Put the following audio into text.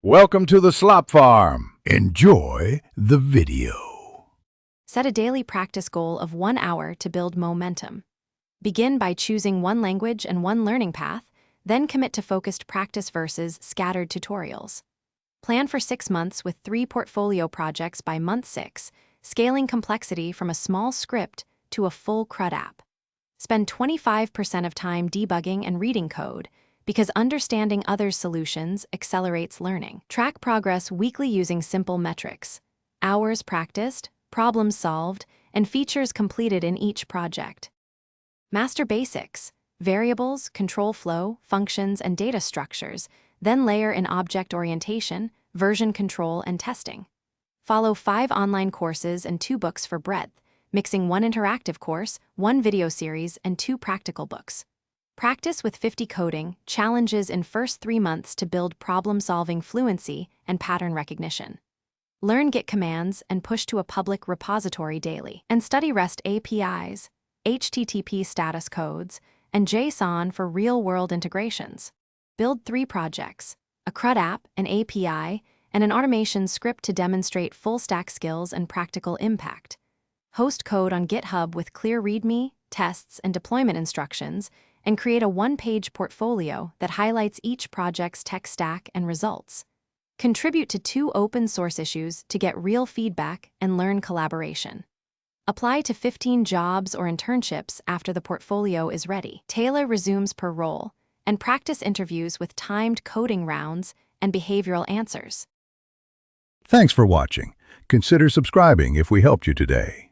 Welcome to the Slop Farm. Enjoy the video. Set a daily practice goal of 1 hour to build momentum. Begin by choosing one language and one learning path, then commit to focused practice versus scattered tutorials. Plan for 6 months with 3 portfolio projects by month 6, scaling complexity from a small script to a full CRUD app. Spend 25% of time debugging and reading code, because understanding others' solutions accelerates learning. Track progress weekly using simple metrics: hours practiced, problems solved, and features completed in each project. Master basics: variables, control flow, functions, and data structures, then layer in object orientation, version control, and testing. Follow 5 online courses and 2 books for breadth, mixing 1 interactive course, 1 video series, and 2 practical books. Practice with 50 coding challenges in first 3 months to build problem-solving fluency and pattern recognition. Learn Git commands and push to a public repository daily. And study REST APIs, HTTP status codes, and JSON for real-world integrations. Build 3 projects: a CRUD app, an API, and an automation script to demonstrate full-stack skills and practical impact. Host code on GitHub with clear README, tests, and deployment instructions, and create a 1-page portfolio that highlights each project's tech stack and results. Contribute to 2 open-source issues to get real feedback and learn collaboration. Apply to 15 jobs or internships after the portfolio is ready. Tailor resumes per role, and practice interviews with timed coding rounds and behavioral answers. Thanks for watching. Consider subscribing if we helped you today.